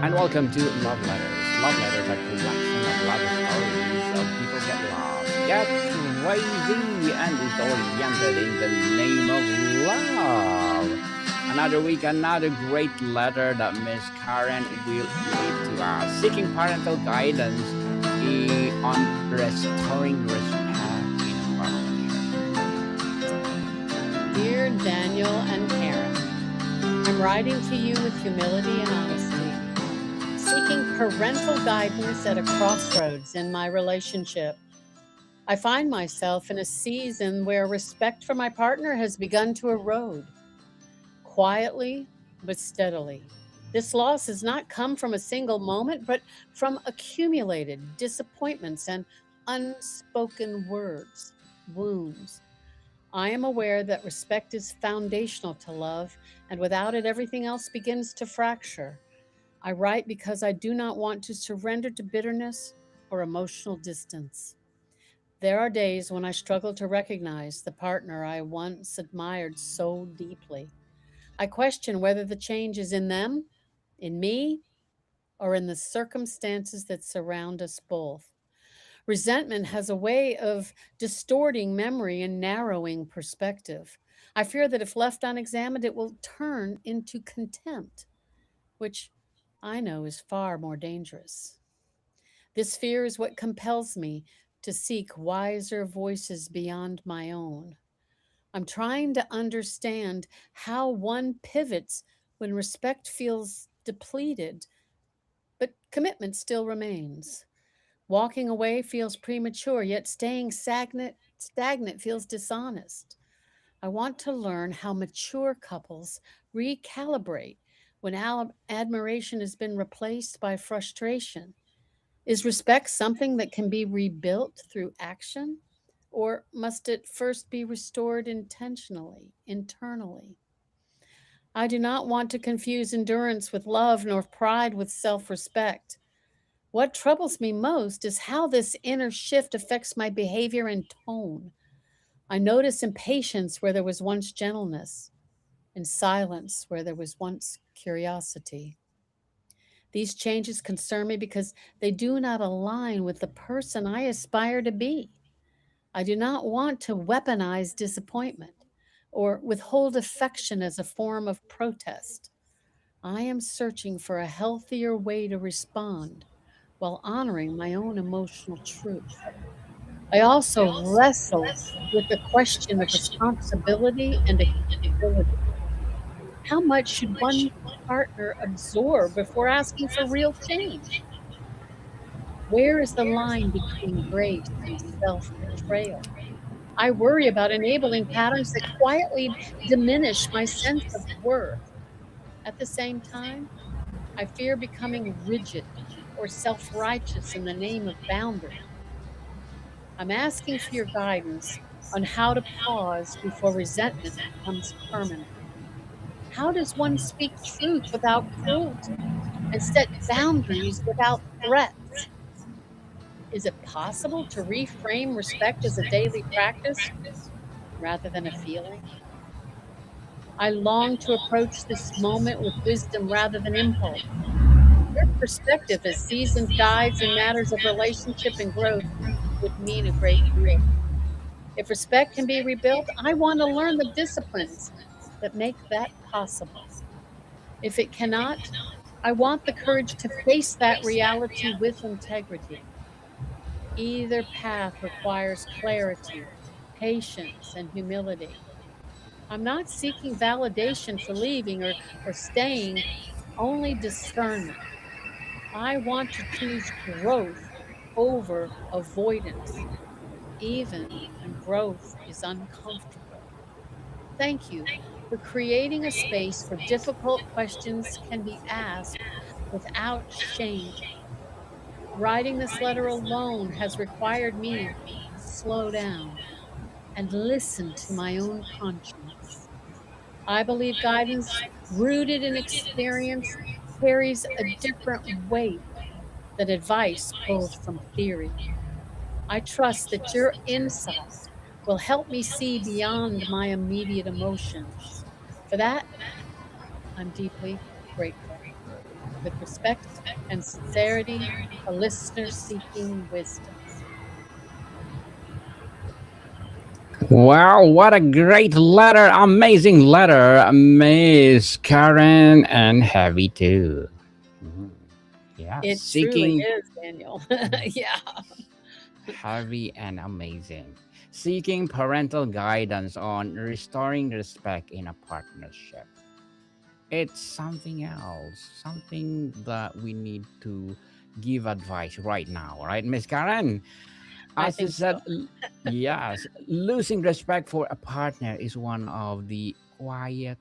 And welcome to Love Letters. Love Letters are collection of love stories of people get lost, get crazy, and is oriented in the name of love. Another week, another great letter that Miss Karen will read to us. Seeking Parental Guidance on restoring respect in a partnership. Dear Daniel and Karen, I'm writing to you with humility and honesty, seeking parental guidance at a crossroads in my relationship. I find myself in a season where respect for my partner has begun to erode, quietly but steadily. This loss has not come from a single moment, but from accumulated disappointments and unspoken words, wounds. I am aware that respect is foundational to love, and without it, everything else begins to fracture. I write because I do not want to surrender to bitterness or emotional distance. There are days when I struggle to recognize the partner I once admired so deeply. I question whether the change is in them, in me, or in the circumstances that surround us both. Resentment has a way of distorting memory and narrowing perspective. I fear that if left unexamined, it will turn into contempt, which I know is far more dangerous. This fear is what compels me to seek wiser voices beyond my own. I'm trying to understand how one pivots when respect feels depleted, but commitment still remains. Walking away feels premature, yet staying stagnant feels dishonest. I want to learn how mature couples recalibrate when admiration has been replaced by frustration. Is respect something that can be rebuilt through action, or must it first be restored intentionally, internally? I do not want to confuse endurance with love nor pride with self respect. What troubles me most is how this inner shift affects my behavior and tone. I notice impatience where there was once gentleness, and silence where there was once curiosity. These changes concern me because they do not align with the person I aspire to be. I do not want to weaponize disappointment or withhold affection as a form of protest. I am searching for a healthier way to respond while honoring my own emotional truth. I also wrestle with the question of responsibility and accountability. How much should one partner absorb before asking for real change? Where is the line between grace and self betrayal? I worry about enabling patterns that quietly diminish my sense of worth. At the same time, I fear becoming rigid or self righteous in the name of boundary. I'm asking for your guidance on how to pause before resentment becomes permanent. How does one speak truth without cruelty and set boundaries without threats? Is it possible to reframe respect as a daily practice rather than a feeling? I long to approach this moment with wisdom rather than impulse. Your perspective as seasoned guides in matters of relationship and growth would mean a great deal. If respect can be rebuilt, I want to learn the disciplines that make that possible. If it cannot, I want the courage to face that reality with integrity. Either path requires clarity, patience, and humility. I'm not seeking validation for leaving or staying, only discernment. I want to choose growth over avoidance, even when growth is uncomfortable. Thank you for creating a space where difficult questions can be asked without shame. Writing this letter alone has required me to slow down and listen to my own conscience. I believe guidance rooted in experience carries a different weight than advice pulled from theory. I trust that your insight will help me see beyond my immediate emotions. For that, I'm deeply grateful. With respect and sincerity, a listener seeking wisdom. Wow, what a great letter! Amazing letter, Miss Karen, and heavy too. Mhm. Yeah, It truly seeking is, Daniel. Yeah. heavy and amazing. Seeking parental guidance on restoring respect in a partnership. It's something else, something that we need to give advice right now, right, Miss Karen? I As you think said, so. yes, losing respect for a partner is one of the quiet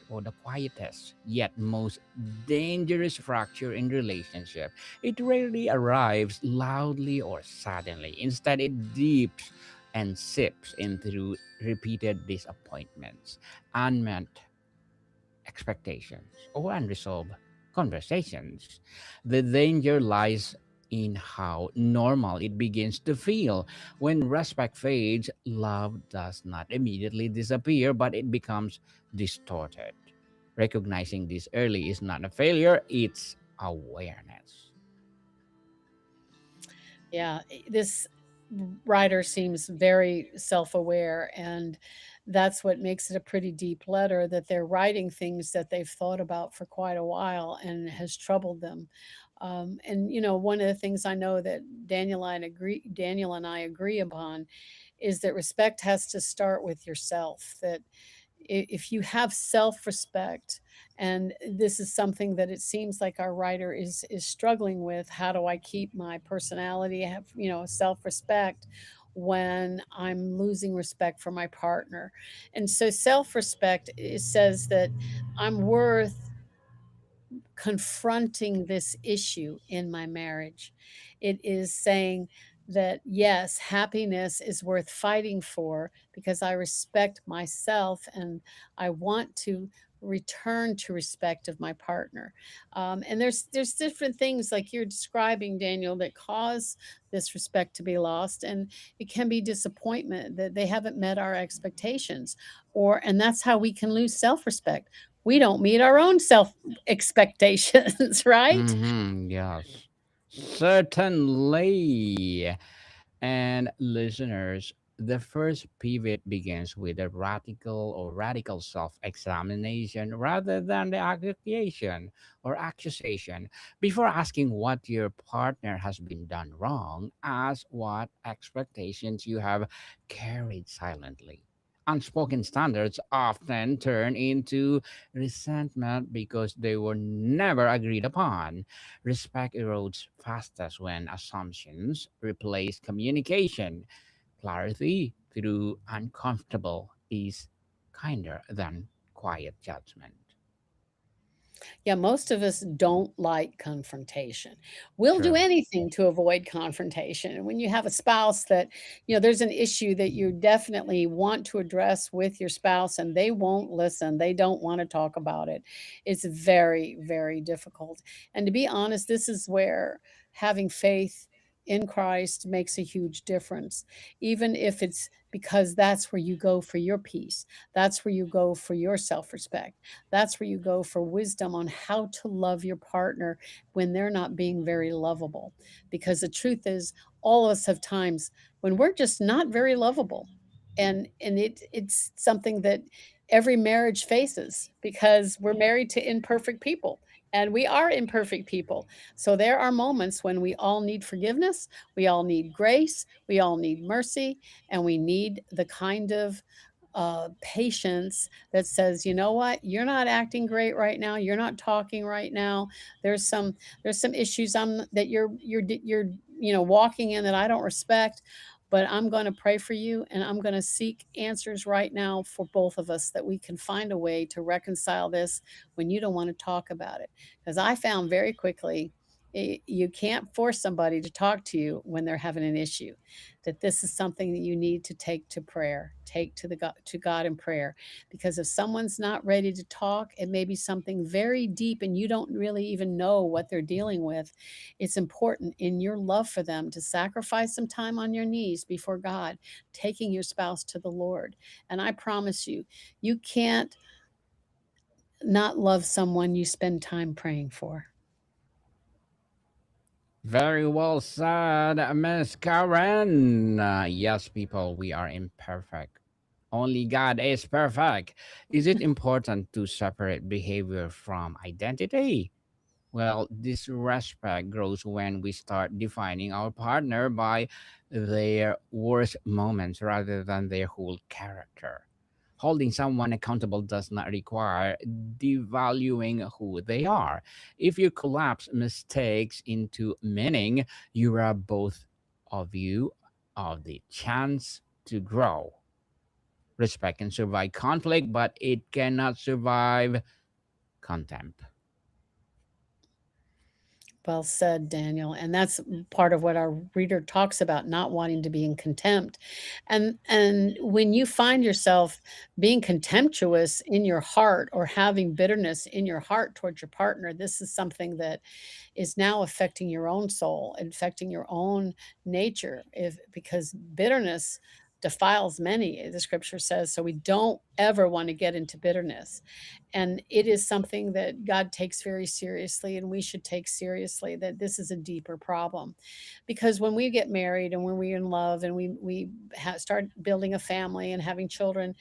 or the quietest yet most dangerous fracture in relationship. It rarely arrives loudly or suddenly. Instead, it deeps and sips in through repeated disappointments, unmet expectations, or unresolved conversations. The danger lies in how normal it begins to feel. When respect fades, love does not immediately disappear, but it becomes distorted. Recognizing this early is not a failure, it's awareness. Yeah, this writer seems very self-aware, and that's what makes it a pretty deep letter, that they're writing things that they've thought about for quite a while and has troubled them. And one of the things I know that Daniel and I agree upon is that respect has to start with yourself. That if you have self-respect, and this is something that it seems like our writer is struggling with, how do I keep my personality, have self-respect when I'm losing respect for my partner? And so self-respect says that I'm worth confronting this issue in my marriage. It is saying that, yes, happiness is worth fighting for because I respect myself and I want to return to respect of my partner. And there's different things like you're describing, Daniel, that cause this respect to be lost, and it can be disappointment that they haven't met our expectations, and that's how we can lose self-respect. We don't meet our own self expectations, right? Yes, certainly. And listeners, the first pivot begins with a radical self examination rather than the accusation or accusation. Before asking what your partner has been done wrong, ask what expectations you have carried silently. Unspoken standards often turn into resentment because they were never agreed upon. Respect erodes fastest when assumptions replace communication. Clarity through uncomfortable is kinder than quiet judgment. Yeah, most of us don't like confrontation. We'll do True. anything to avoid confrontation. And when you have a spouse that, there's an issue that you definitely want to address with your spouse and they won't listen, they don't want to talk about it. It's very, very difficult. And to be honest, this is where having faith in Christ makes a huge difference, even if it's because that's where you go for your peace. That's where you go for your self respect. That's where you go for wisdom on how to love your partner when they're not being very lovable. Because the truth is, all of us have times when we're just not very lovable. And it's something that every marriage faces because we're married to imperfect people. And we are imperfect people. So there are moments when we all need forgiveness, we all need grace, we all need mercy, and we need the kind of patience that says, you know what, you're not acting great right now. You're not talking right now. There's some there's some issues that you're walking in that I don't respect. But I'm going to pray for you and I'm going to seek answers right now for both of us that we can find a way to reconcile this when you don't want to talk about it. Because I found very quickly you can't force somebody to talk to you when they're having an issue, that this is something that you need to take to prayer, take to God in prayer. Because if someone's not ready to talk, it may be something very deep and you don't really even know what they're dealing with. It's important in your love for them to sacrifice some time on your knees before God, taking your spouse to the Lord. And I promise you, you can't not love someone you spend time praying for. Very well said, Miss Karen. Yes, people, we are imperfect. Only God is perfect. Is it important to separate behavior from identity? Well, disrespect grows when we start defining our partner by their worst moments rather than their whole character. Holding someone accountable does not require devaluing who they are. If you collapse mistakes into meaning, you rob both of you of the chance to grow. Respect can survive conflict, but it cannot survive contempt. Well said, Daniel. And that's part of what our reader talks about, not wanting to be in contempt. And when you find yourself being contemptuous in your heart or having bitterness in your heart towards your partner, this is something that is now affecting your own soul, affecting your own nature, if because bitterness defiles many, the scripture says. So we don't ever want to get into bitterness. And it is something that God takes very seriously, and we should take seriously, that this is a deeper problem. Because when we get married and when we're in love and we start building a family and having children,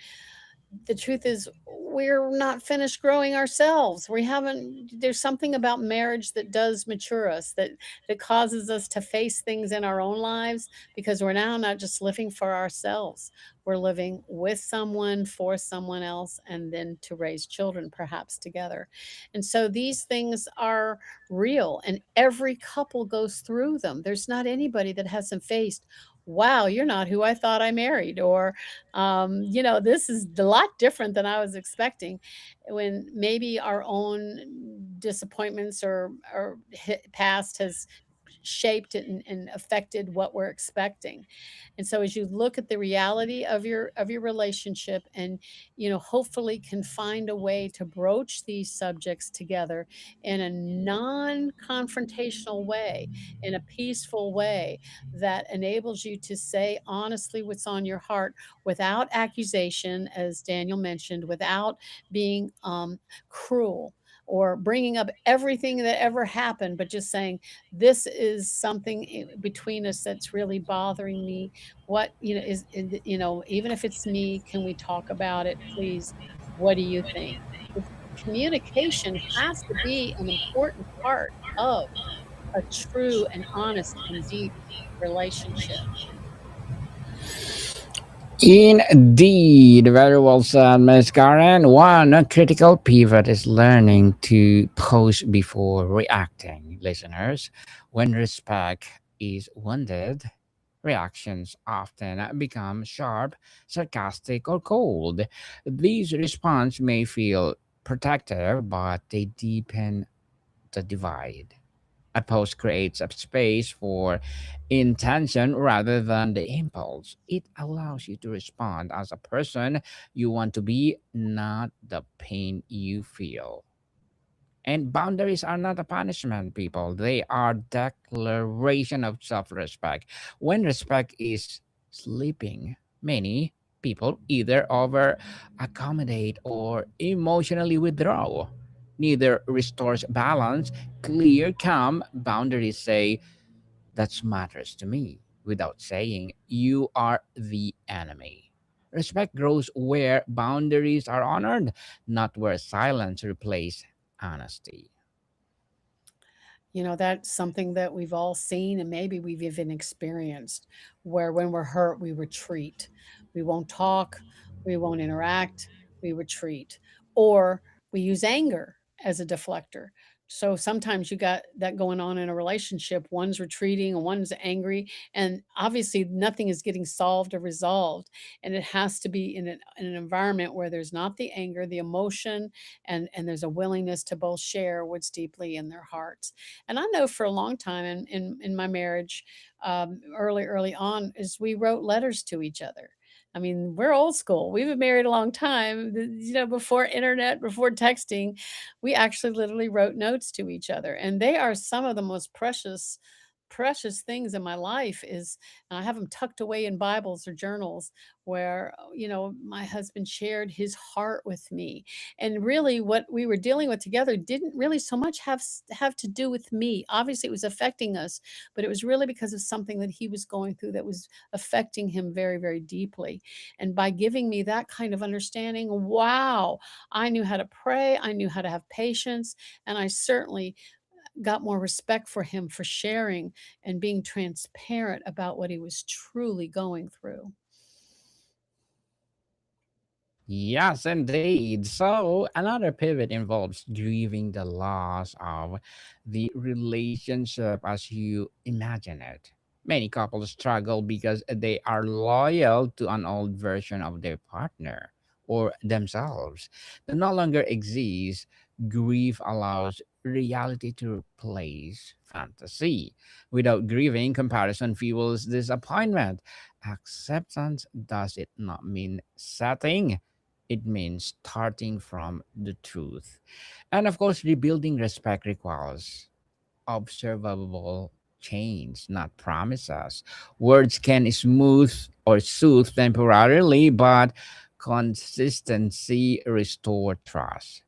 the truth is we're not finished growing ourselves. We haven't There's something about marriage that does mature us, that causes us to face things in our own lives, because we're now not just living for ourselves. We're living with someone, for someone else, and then to raise children perhaps together. And so these things are real, and every couple goes through them. There's not anybody that hasn't faced, wow, you're not who I thought I married, or this is a lot different than I was expecting. When maybe our own disappointments or past has shaped and affected what we're expecting. And so as you look at the reality of your relationship, and hopefully can find a way to broach these subjects together in a non-confrontational way, in a peaceful way, that enables you to say honestly what's on your heart, without accusation, as Daniel mentioned, without being cruel or bringing up everything that ever happened, but just saying, this is something between us that's really bothering me. What, even if it's me, can we talk about it, please? What do you think? It's- Communication has to be an important part of a true and honest and deep relationship. Indeed, very well said, Ms. Karen. One critical pivot is learning to pause before reacting. Listeners, when respect is wounded, reactions often become sharp, sarcastic, or cold. These responses may feel protective, but they deepen the divide. A post creates a space for intention rather than the impulse. It allows you to respond as a person you want to be, not the pain you feel. And boundaries are not a punishment, people. They are declaration of self-respect. When respect is sleeping, many people either over accommodate or emotionally withdraw. Neither restores balance. Clear, calm boundaries say that matters to me without saying you are the enemy. Respect grows where boundaries are honored, not where silence replaces honesty. That's something that we've all seen, and maybe we've even experienced, where when we're hurt, we retreat. We won't talk, we won't interact, we retreat. Or we use anger as a deflector. So sometimes you got that going on in a relationship. One's retreating and one's angry, and obviously nothing is getting solved or resolved. And it has to be in an environment where there's not the anger, the emotion, and there's a willingness to both share what's deeply in their hearts. And I know for a long time in my marriage, early on, is we wrote letters to each other. I mean, we're old school. We've been married a long time. Before internet, before texting, we actually literally wrote notes to each other, and they are some of the most precious precious things in my life is, and I have them tucked away in Bibles or journals where, my husband shared his heart with me. And really what we were dealing with together didn't really so much have to do with me. Obviously it was affecting us, but it was really because of something that he was going through that was affecting him very, very deeply. And by giving me that kind of understanding, wow, I knew how to pray, I knew how to have patience, and I certainly got more respect for him for sharing and being transparent about what he was truly going through. Yes, indeed. So, another pivot involves grieving the loss of the relationship as you imagine it. Many couples struggle because they are loyal to an old version of their partner or themselves that no longer exists. Grief allows reality to replace fantasy. Without grieving, comparison fuels disappointment. Acceptance does it not mean setting, it means starting from the truth. And of course, rebuilding respect requires observable change, not promises. Words can smooth or soothe temporarily, but consistency restore trust.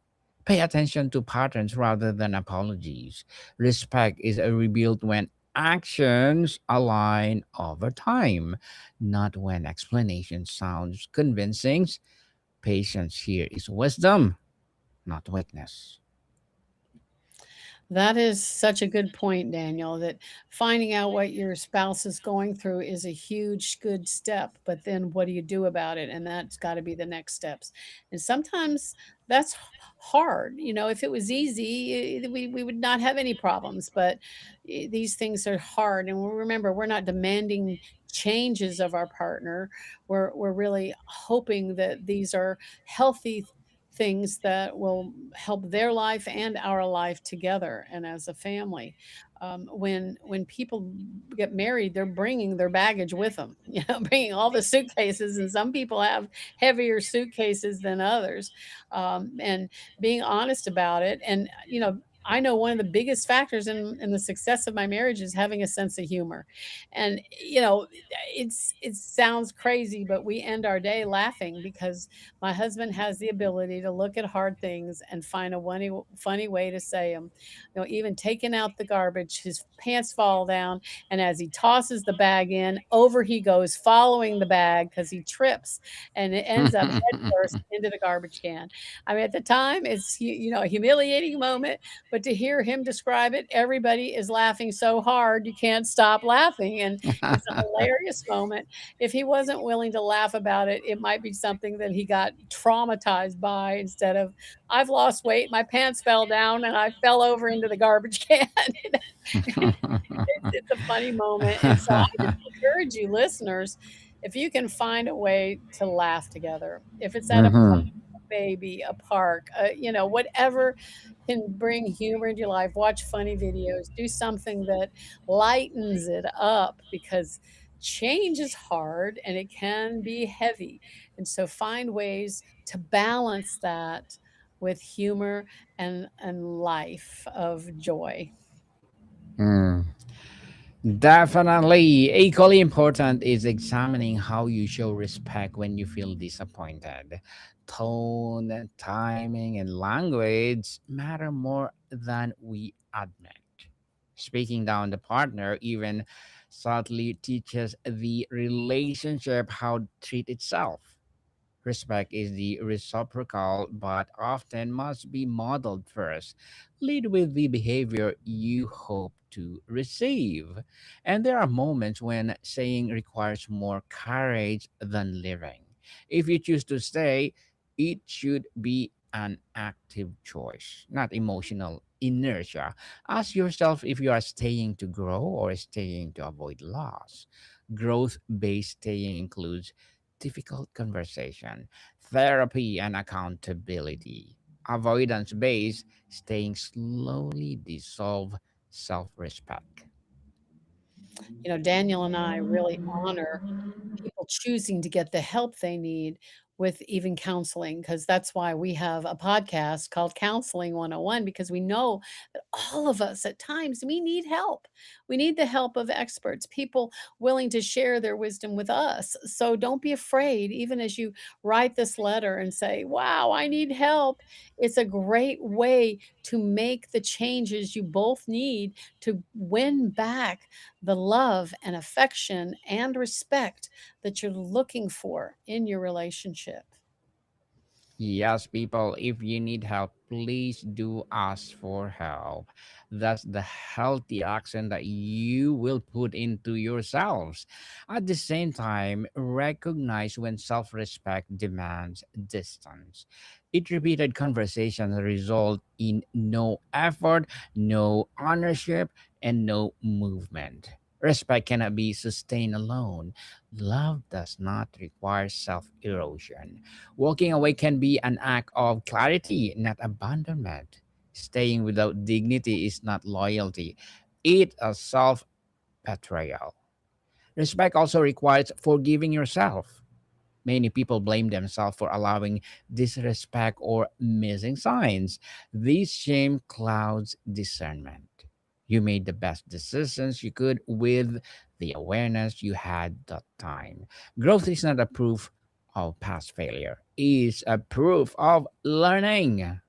Pay attention to patterns rather than apologies. Respect is rebuilt when actions align over time, not when explanation sounds convincing. Patience here is wisdom, not weakness. That is such a good point, Daniel, that finding out what your spouse is going through is a huge, good step. But then what do you do about it? And that's got to be the next steps. And sometimes that's hard. If it was easy, we would not have any problems. But these things are hard. And remember, we're not demanding changes of our partner. We're really hoping that these are healthy things that will help their life and our life together and as a family. When people get married, they're bringing their baggage with them, bringing all the suitcases, and some people have heavier suitcases than others. And being honest about it, and I know one of the biggest factors in the success of my marriage is having a sense of humor. And it sounds crazy, but we end our day laughing because my husband has the ability to look at hard things and find a funny way to say them. Even taking out the garbage, his pants fall down, and as he tosses the bag in, over he goes, following the bag because he trips, and it ends up head first into the garbage can. I mean, at the time, it's a humiliating moment, but to hear him describe it, everybody is laughing so hard you can't stop laughing, and it's a hilarious moment. If he wasn't willing to laugh about it, it might be something that he got traumatized by instead of, "I've lost weight, my pants fell down, and I fell over into the garbage can." You know? It's a funny moment, and so I just encourage you listeners, if you can find a way to laugh together, if it's at a Mhm. baby, a park, whatever can bring humor into your life, watch funny videos, do something that lightens it up because change is hard and it can be heavy. And so find ways to balance that with humor and life of joy. Mm. Definitely. Equally important is examining how you show respect when you feel disappointed. Tone, timing, and language matter more than we admit. Speaking down the partner even subtly teaches the relationship how to treat itself. Respect is the reciprocal, but often must be modeled first. Lead with the behavior you hope to receive. And there are moments when saying requires more courage than living. If you choose to stay, it should be an active choice, not emotional inertia. Ask yourself if you are staying to grow or staying to avoid loss. Growth based staying includes difficult conversation, therapy, and accountability. Avoidance based, staying slowly dissolve self respect. Daniel and I really honor people choosing to get the help they need with even counseling, because that's why we have a podcast called Counseling 101, because we know that all of us at times we need help. We need the help of experts, people willing to share their wisdom with us. So don't be afraid, even as you write this letter and say, wow, I need help. It's a great way to make the changes you both need to win back the love and affection and respect that you're looking for in your relationship. Yes, people, if you need help, please do ask for help. That's the healthy action that you will put into yourselves. At the same time, recognize when self respect demands distance. It repeated conversations result in no effort, no ownership, and no movement. Respect cannot be sustained alone. Love does not require self erosion. Walking away can be an act of clarity, not abandonment. Staying without dignity is not loyalty, it's a self betrayal. Respect also requires forgiving yourself. Many people blame themselves for allowing disrespect or missing signs. This shame clouds discernment. You made the best decisions you could with the awareness you had that time. Growth is not a proof of past failure, it's a proof of learning.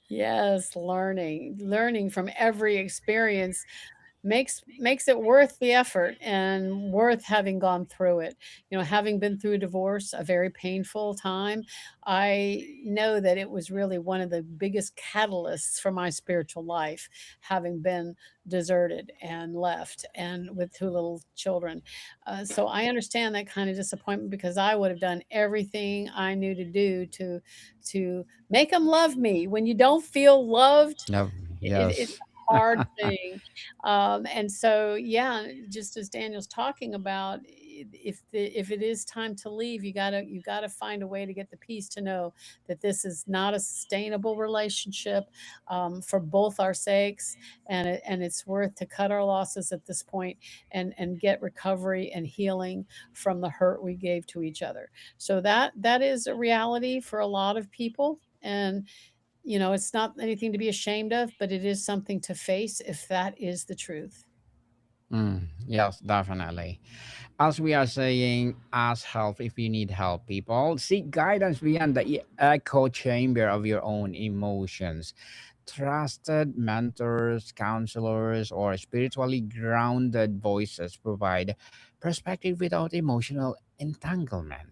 Yes, learning from every experience makes it worth the effort and worth having gone through it. You know, having been through a divorce, a very painful time, I know that it was really one of the biggest catalysts for my spiritual life, having been deserted and left and with two little children. So I understand that kind of disappointment, because I would have done everything I knew to do to make them love me. When you don't feel loved, Yep. it's Yes. a hard thing. And so, yeah, just as Daniel's talking about, if it is time to leave, you gotta find a way to get the peace to know that this is not a sustainable relationship, for both our sakes, and it's worth to cut our losses at this point and get recovery and healing from the hurt we gave to each other. So that is a reality for a lot of people, and it's not anything to be ashamed of, but it is something to face if that is the truth. Yes, definitely. As we are saying, ask help if you need help, people. Seek guidance beyond the echo chamber of your own emotions. Trusted mentors, counselors, or spiritually grounded voices provide perspective without emotional entanglement.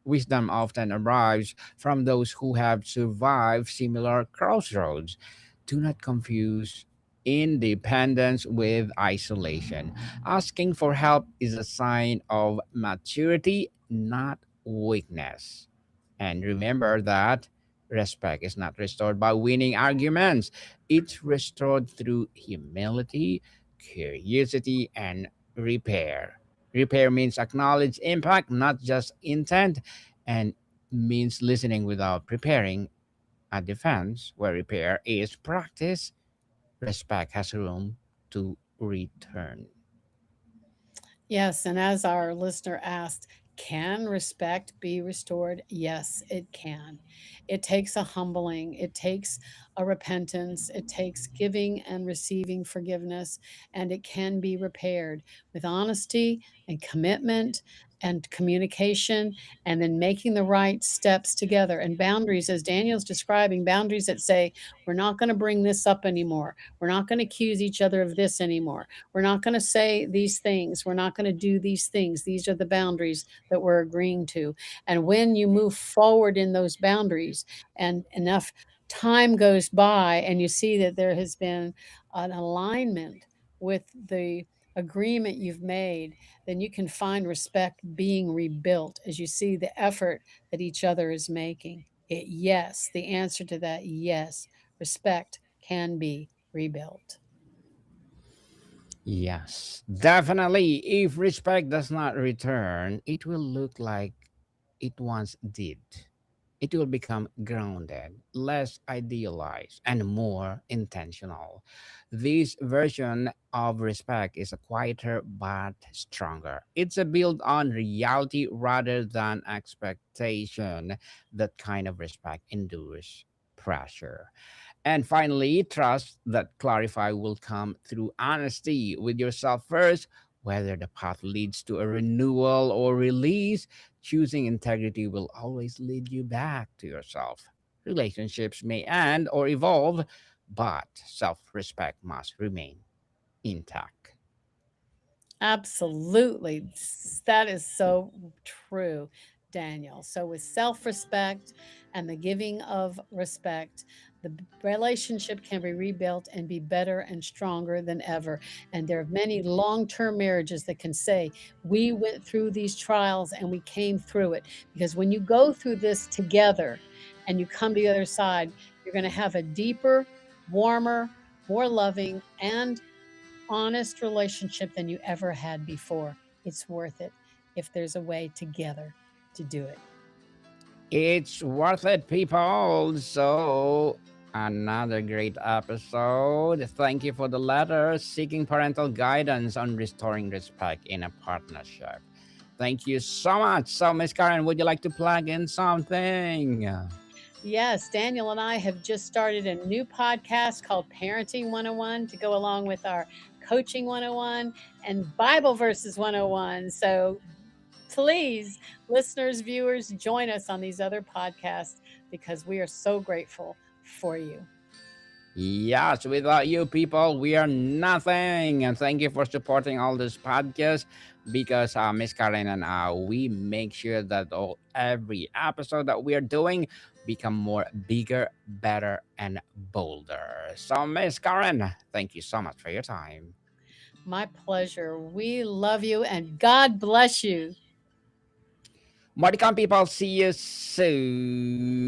Wisdom often arrives from those who have survived similar crossroads. Do not confuse independence with isolation. Asking for help is a sign of maturity, not weakness. And remember that respect is not restored by winning arguments, it's restored through humility, curiosity, and repair. Repair means acknowledge impact, not just intent, and means listening without preparing a defense. Where repair is practice, respect has room to return. Yes, and as our listener asked, can respect be restored? Yes, it can. It takes a humbling, it takes a repentance, it takes giving and receiving forgiveness, and it can be repaired with honesty and commitment and communication, and then making the right steps together, and boundaries, as Daniel's describing, boundaries that say, we're not going to bring this up anymore. We're not going to accuse each other of this anymore. We're not going to say these things. We're not going to do these things. These are the boundaries that we're agreeing to. And when you move forward in those boundaries and enough time goes by and you see that there has been an alignment with the agreement you've made, then you can find respect being rebuilt as you see the effort that each other is making. Yes, the answer to that, yes, respect can be rebuilt. Yes, definitely. If respect does not return, it will look like it once did. it will become grounded, less idealized, and more intentional. This version of respect is a quieter but stronger. It's a build on reality rather than expectation. That kind of respect endures pressure. And finally, trust that clarify will come through honesty with yourself first, whether the path leads to a renewal or release. Choosing integrity will always lead you back to yourself. Relationships may end or evolve, but self respect must remain intact. Absolutely. That is so true, Daniel. So, with self respect and the giving of respect, the relationship can be rebuilt and be better and stronger than ever. And there are many long term marriages that can say, we went through these trials and we came through it. Because when you go through this together and you come to the other side, you're going to have a deeper, warmer, more loving, and honest relationship than you ever had before. It's worth it if there's a way together to do it. It's worth it, people. So, another great episode. Thank you for the letter seeking parental guidance on restoring respect in a partnership. Thank you so much. So, Miss Karen, would you like to plug in something? Yes, Daniel and I have just started a new podcast called Parenting 101 to go along with our Coaching 101 and Bible Verses 101. So please, listeners, viewers, join us on these other podcasts because we are so grateful for you. Yes, without you people, we are nothing. And thank you for supporting all this podcast because Miss Karen and we make sure that every episode that we are doing become more bigger, better, and bolder. So, Miss Karen, thank you so much for your time. My pleasure. We love you and God bless you. More to come, people. See you soon.